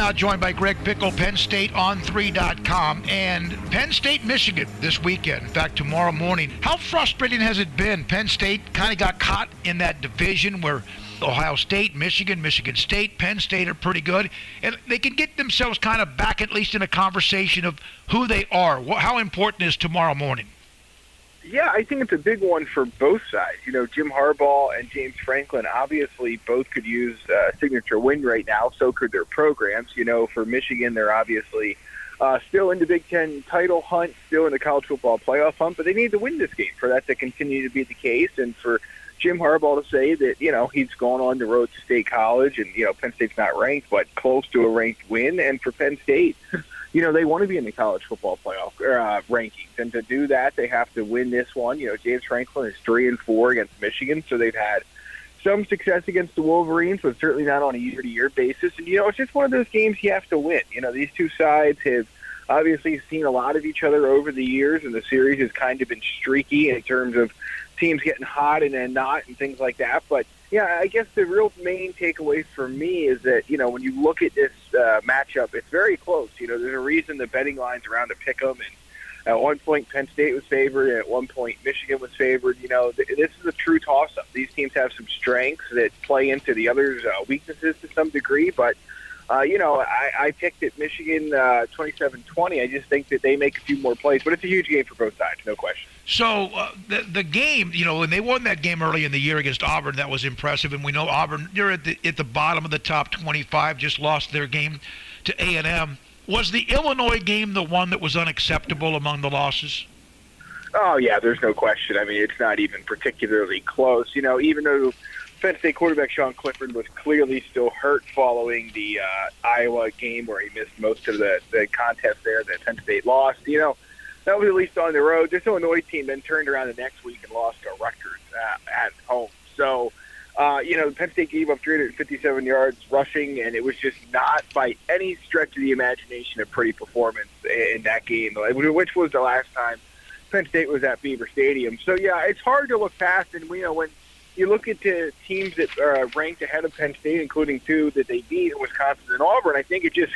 now joined by Greg Pickle, Penn State on 3.com, and Penn State, Michigan this weekend. In fact, tomorrow morning. How frustrating has it been? Penn State kind of got caught in that division where Ohio State, Michigan, Michigan State, Penn State are pretty good, and they can get themselves kind of back at least in a conversation of who they are. How important is tomorrow morning? Yeah, I think it's a big one for both sides. You know, Jim Harbaugh and James Franklin obviously both could use a signature win right now. So could their programs. You know, for Michigan, they're obviously still in the Big Ten title hunt, still in the college football playoff hunt, but they need to win this game for that to continue to be the case. And for Jim Harbaugh to say that, you know, he's gone on the road to State College and, you know, Penn State's not ranked, but close to a ranked win. And for Penn State, you know, they want to be in the college football playoff rankings. And to do that, they have to win this one. You know, James Franklin is 3-4 against Michigan, so they've had some success against the Wolverines, but certainly not on a year-to-year basis. And, you know, it's just one of those games you have to win. You know, these two sides have obviously seen a lot of each other over the years, and the series has kind of been streaky in terms of teams getting hot and then not and things like that. But, yeah, I guess the real main takeaway for me is that, you know, when you look at this matchup, it's very close. You know, there's a reason the betting line's around to pick them. And at one point, Penn State was favored, and at one point, Michigan was favored. You know, this is a true toss-up. These teams have some strengths that play into the others' weaknesses to some degree. But, you know, I picked at Michigan 27-20. I just think that they make a few more plays. But it's a huge game for both sides, no question. So the game, you know, when they won that game early in the year against Auburn, that was impressive. And we know Auburn, they're at the bottom of the top 25, just lost their game to A&M. Was the Illinois game the one that was unacceptable among the losses? Oh, yeah, there's no question. I mean, it's not even particularly close. You know, even though Penn State quarterback Sean Clifford was clearly still hurt following the Iowa game where he missed most of the contest there that Penn State lost, you know, that was at least on the road. This Illinois team then turned around the next week and lost to Rutgers at home. So, you know, Penn State gave up 357 yards rushing, and it was just not by any stretch of the imagination a pretty performance in that game, which was the last time Penn State was at Beaver Stadium. So, yeah, it's hard to look past. And, you know, when you look at the teams that are ranked ahead of Penn State, including two that they beat in Wisconsin and Auburn, I think it just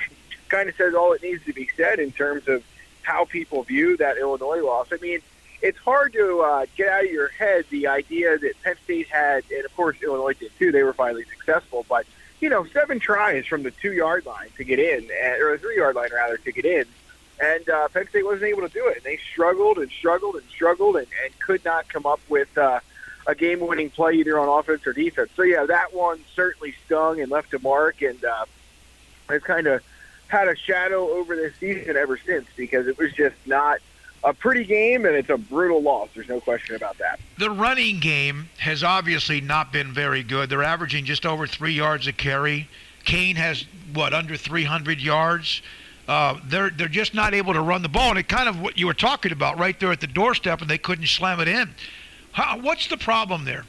kind of says all it needs to be said in terms of how people view that Illinois loss. I mean, it's hard to get out of your head the idea that Penn State had, and of course Illinois did too, they were finally successful, but, you know, 7 tries from the 2-yard line to get in, or the 3-yard line rather, to get in, and Penn State wasn't able to do it. And they struggled and struggled and struggled and could not come up with a game-winning play either on offense or defense. So, yeah, that one certainly stung and left a mark, and it's kind of had a shadow over this season ever since because it was just not a pretty game, and it's a brutal loss. There's no question about that. The running game has obviously not been very good. They're averaging just over 3 yards a carry. Kane has, under 300 yards. They're just not able to run the ball, and it kind of what you were talking about right there at the doorstep, and they couldn't slam it in. What's the problem there?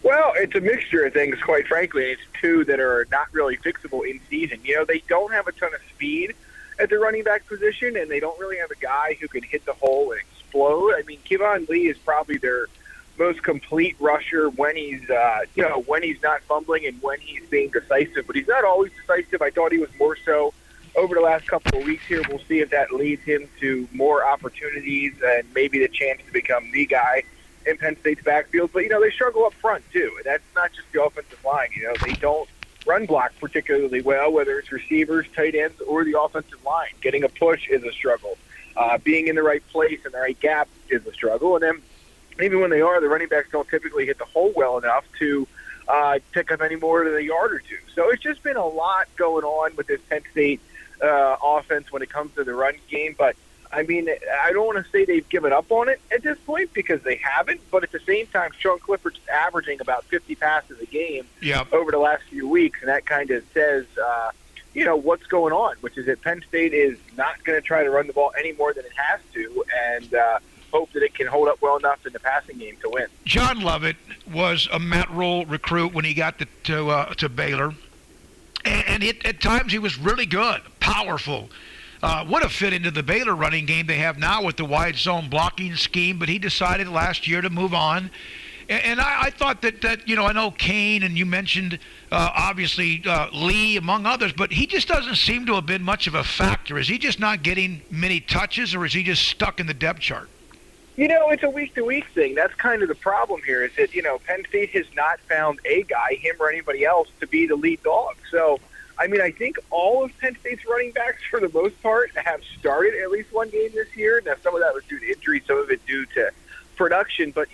Well, it's a mixture of things, quite frankly. It's two that are not really fixable in season. You know, they don't have a ton of speed at the running back position, and they don't really have a guy who can hit the hole and explode. I mean, Kevon Lee is probably their most complete rusher when he's, when he's not fumbling and when he's being decisive. But he's not always decisive. I thought he was more so over the last couple of weeks here. We'll see if that leads him to more opportunities and maybe the chance to become the guy in Penn State's backfield. But, you know, they struggle up front, too. And that's not just the offensive line. You know, they don't run block particularly well, whether it's receivers, tight ends, or the offensive line. Getting a push is a struggle. Being in the right place and the right gap is a struggle. And then even when they are, the running backs don't typically hit the hole well enough to pick up any more than a yard or two. So it's just been a lot going on with this Penn State offense when it comes to the run game. But, I mean, I don't want to say they've given up on it at this point because they haven't, but at the same time, Sean Clifford's averaging about 50 passes a game over the last few weeks, and that kind of says, what's going on, which is that Penn State is not going to try to run the ball any more than it has to, and hope that it can hold up well enough in the passing game to win. John Lovett was a Matt Rule recruit when he got to Baylor, and at times he was really good, powerful. Would have fit into the Baylor running game they have now with the wide zone blocking scheme, but he decided last year to move on. And I thought that I know Kane, and you mentioned obviously Lee among others, but he just doesn't seem to have been much of a factor. Is he just not getting many touches, or is he just stuck in the depth chart? It's a week-to-week thing. That's kind of the problem here is that, Penn State has not found a guy, him or anybody else, to be the lead dog. So, I think all of Penn State's running backs, for the most part, have started at least one game this year. Now, some of that was due to injury, some of it due to production. But,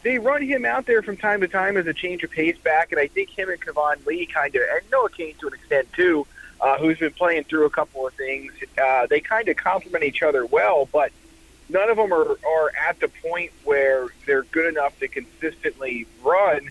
they run him out there from time to time as a change of pace back, and I think him and Kevon Lee kind of, and Noah Kane to an extent too, who's been playing through a couple of things, they kind of complement each other well, but none of them are at the point where they're good enough to consistently run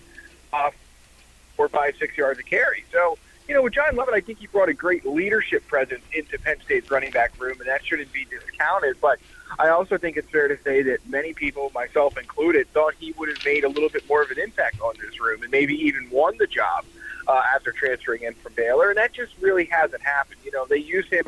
4, 5, 6 yards a carry. So, with John Lovett, I think he brought a great leadership presence into Penn State's running back room, and that shouldn't be discounted. But I also think it's fair to say that many people, myself included, thought he would have made a little bit more of an impact on this room and maybe even won the job after transferring in from Baylor, and that just really hasn't happened. They use him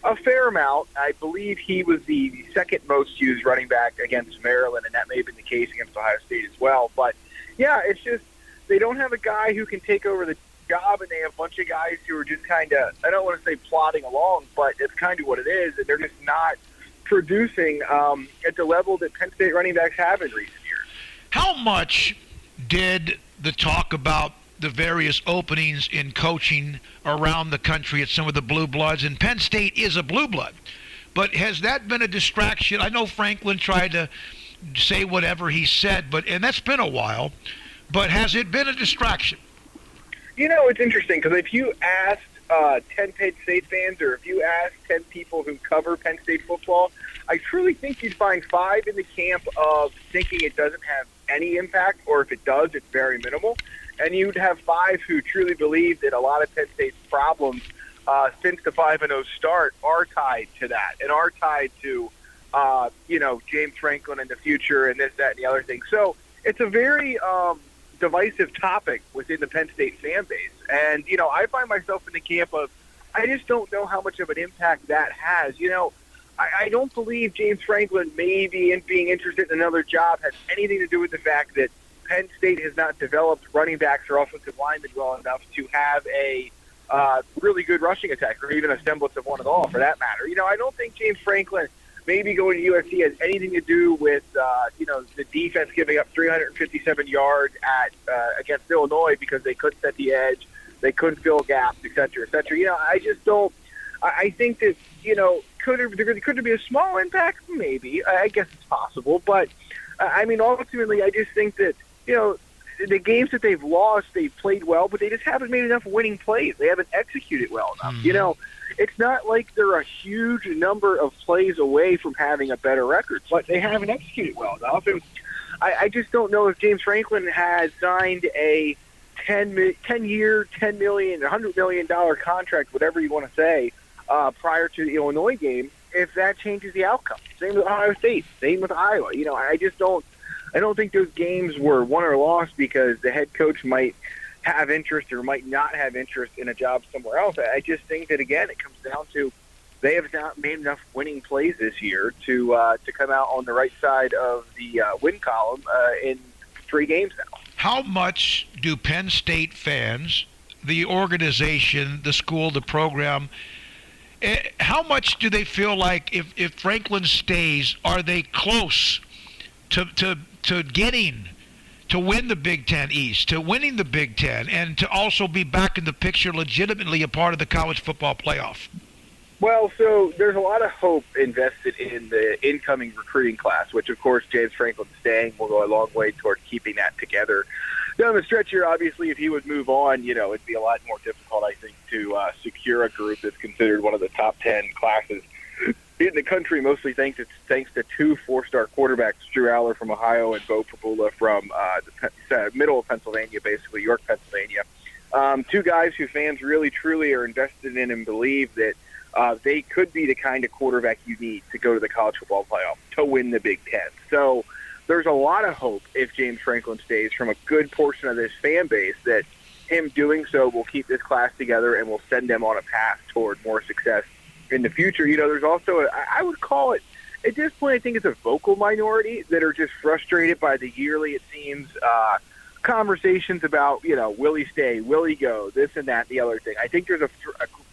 a fair amount. I believe he was the second most used running back against Maryland, and that may have been the case against Ohio State as well. But, yeah, it's just they don't have a guy who can take over the job, and they have a bunch of guys who are just kind of, I don't want to say plodding along, but it's kind of what it is, and they're just not producing at the level that Penn State running backs have in recent years. How much did the talk about the various openings in coaching around the country at some of the blue bloods, and Penn State is a blue blood, but has that been a distraction? I know Franklin tried to say whatever he said, and that's been a while, but has it been a distraction? It's interesting because if you asked 10 Penn State fans, or if you ask 10 people who cover Penn State football, I truly think you'd find 5 in the camp of thinking it doesn't have any impact, or if it does, it's very minimal. And you'd have 5 who truly believe that a lot of Penn State's problems since the 5-0 start are tied to that, and are tied to, James Franklin in the future and this, that, and the other thing. So it's a very divisive topic within the Penn State fan base. And, I find myself in the camp of, I just don't know how much of an impact that has. I don't believe James Franklin maybe in being interested in another job has anything to do with the fact that Penn State has not developed running backs or offensive linemen well enough to have a really good rushing attack, or even a semblance of one at all, for that matter. I don't think James Franklin maybe going to USC has anything to do with, the defense giving up 357 yards against Illinois because they couldn't set the edge, they couldn't fill gaps, et cetera, et cetera. I just don't. I think that, could there be a small impact? Maybe. I guess it's possible. But, ultimately, I just think that, the games that they've lost, they've played well, but they just haven't made enough winning plays. They haven't executed well enough. Mm-hmm. It's not like they're a huge number of plays away from having a better record, but they haven't executed well enough. And I just don't know if James Franklin has signed a 10-year, $10 million, $100 million contract, whatever you want to say, prior to the Illinois game, if that changes the outcome. Same with Ohio State, same with Iowa. I don't think those games were won or lost because the head coach might have interest or might not have interest in a job somewhere else. I just think that, again, it comes down to they have not made enough winning plays this year to come out on the right side of the win column in 3 games now. How much do Penn State fans, the organization, the school, the program, how much do they feel like if Franklin stays, are they close to getting to win the Big Ten East, to winning the Big Ten, and to also be back in the picture legitimately a part of the college football playoff? Well, so there's a lot of hope invested in the incoming recruiting class, which, of course, James Franklin staying will go a long way toward keeping that together. Down the stretch here, obviously, if he would move on, it'd be a lot more difficult, I think, to secure a group that's considered one of the top 10 classes in the country, mostly thanks to 2 4-star quarterbacks, Drew Aller from Ohio and Bo Prabula from the middle of Pennsylvania, basically York, Pennsylvania. 2 guys who fans really, truly are invested in and believe that they could be the kind of quarterback you need to go to the college football playoff to win the Big Ten. So there's a lot of hope if James Franklin stays from a good portion of this fan base that him doing so will keep this class together and will send them on a path toward more success in the future. There's also, I would call it at this point, I think it's a vocal minority that are just frustrated by the yearly, it seems, conversations about, will he stay, will he go, this and that, the other thing. I think there's a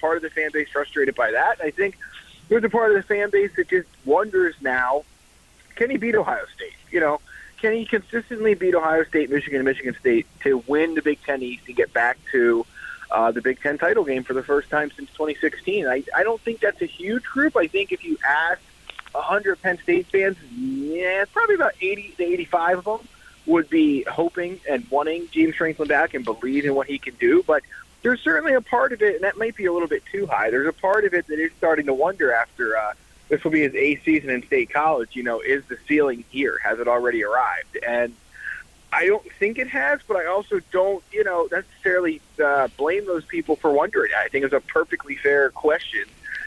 part of the fan base frustrated by that. I think there's a part of the fan base that just wonders now, can he beat Ohio State? Can he consistently beat Ohio State, Michigan, and Michigan State to win the Big Ten East and get back to the Big Ten title game for the first time since 2016? I don't think that's a huge group. I think if you ask 100 Penn State fans, it's probably about 80 to 85 of them would be hoping and wanting James Franklin back and believe in what he can do. But there's certainly a part of it, and that might be a little bit too high. There's a part of it that is starting to wonder after this will be his 8th season in State College. Is the ceiling here? Has it already arrived? And I don't think it has, but I also don't, necessarily blame those people for wondering. I think it's a perfectly fair question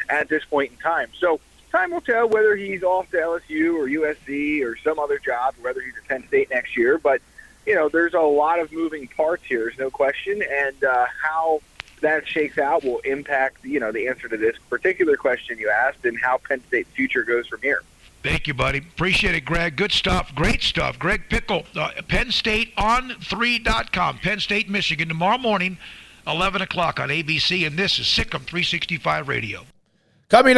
at this point in time. So time will tell whether he's off to LSU or USC or some other job, or whether he's at Penn State next year. But, there's a lot of moving parts here, there's no question. And how that shakes out will impact, the answer to this particular question you asked and how Penn State's future goes from here. Thank you, buddy. Appreciate it, Greg. Good stuff. Great stuff. Greg Pickle, PennStateOn3.com. Penn State, Michigan, tomorrow morning, 11 o'clock on ABC. And this is Sikkim 365 Radio. Coming up.